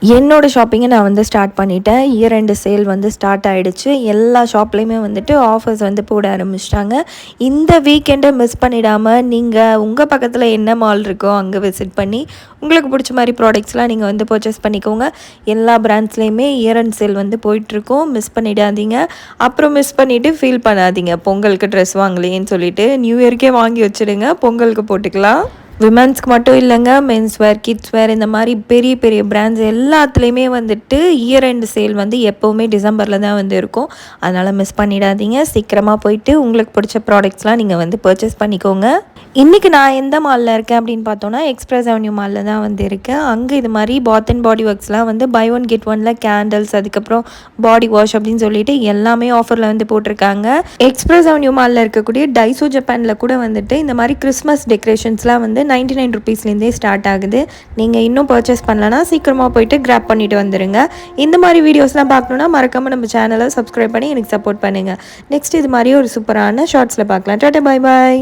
என்னோட ஷாப்பிங்கை நான் வந்து ஸ்டார்ட் பண்ணிட்டேன். இயர் எண்ட் சேல் வந்து ஸ்டார்ட் ஆகிடுச்சு. எல்லா ஷாப்லேயுமே வந்துட்டு ஆஃபர்ஸ் வந்து போட ஆரம்பிச்சிட்டாங்க. இந்த வீக்கெண்டை மிஸ் பண்ணிடாமல் நீங்கள் உங்கள் பக்கத்தில் என்ன மால் இருக்கோ அங்கே விசிட் பண்ணி உங்களுக்கு பிடிச்ச மாதிரி ப்ராடக்ட்ஸ்லாம் நீங்கள் வந்து பர்ச்சேஸ் பண்ணிக்கோங்க. எல்லா பிராண்ட்ஸ்லேயுமே இயர் எண்ட் சேல் வந்து போயிட்டுருக்கோம். மிஸ் பண்ணிடாதீங்க. அப்புறம் மிஸ் பண்ணிவிட்டு ஃபீல் பண்ணாதீங்க பொங்கலுக்கு ட்ரெஸ் வாங்கலையேன்னு சொல்லிட்டு. நியூ இயர்க்கே வாங்கி வச்சுடுங்க, பொங்கலுக்கு போட்டுக்கலாம். விமென்ஸ்க்கு மட்டும் இல்லைங்க, மென்ஸ் வேர், கிட்ஸ் வேர், இந்த மாதிரி பெரிய பெரிய பிராண்ட்ஸ் எல்லாத்துலேயுமே வந்துட்டு இயர் எண்ட் சேல் வந்து எப்போவுமே டிசம்பரில் தான் வந்து இருக்கும். அதனால் மிஸ் பண்ணிடாதீங்க. சீக்கிரமாக போயிட்டு உங்களுக்கு பிடிச்ச ப்ராடக்ட்ஸ்லாம் நீங்கள் வந்து பர்ச்சேஸ் பண்ணிக்கோங்க. இன்றைக்கி நான் எந்த மாலில் இருக்கேன் அப்படின்னு பார்த்தோன்னா எக்ஸ்பிரஸ் அவென்யூ மாலில் தான் வந்து இருக்கேன். அங்கே இது மாதிரி பாத் அண்ட் பாடி ஒர்க்ஸ்லாம் வந்து பை ஒன் கெட் ஒனில் கேண்டில்ஸ், அதுக்கப்புறம் பாடி வாஷ் அப்படின்னு சொல்லிட்டு எல்லாமே ஆஃபரில் வந்து போட்டிருக்காங்க. எக்ஸ்பிரஸ் அவென்யூ மாலில் இருக்கக்கூடிய டைசோ ஜப்பானில் கூட வந்துட்டு இந்த மாதிரி கிறிஸ்மஸ் டெக்கரேஷன்ஸ்லாம் வந்து 99 ருபீஸ்லேருந்தே ஸ்டார்ட் ஆகுது. நீங்கள் இன்னும் பர்ச்சேஸ் பண்ணலன்னா சீக்கிரமாக போயிட்டு கிராப் பண்ணிட்டு வந்துடுங்க. இந்த மாதிரி வீடியோஸ்லாம் பார்க்கணுன்னா மறக்காமல் நம்ம சேனலை சப்ஸ்கிரைப் பண்ணி எனக்கு சப்போர்ட் பண்ணுங்கள். நெக்ஸ்ட் இது மாதிரி ஒரு சூப்பரான ஷார்ட்ஸில் பார்க்கலாம். Tata, bye bye.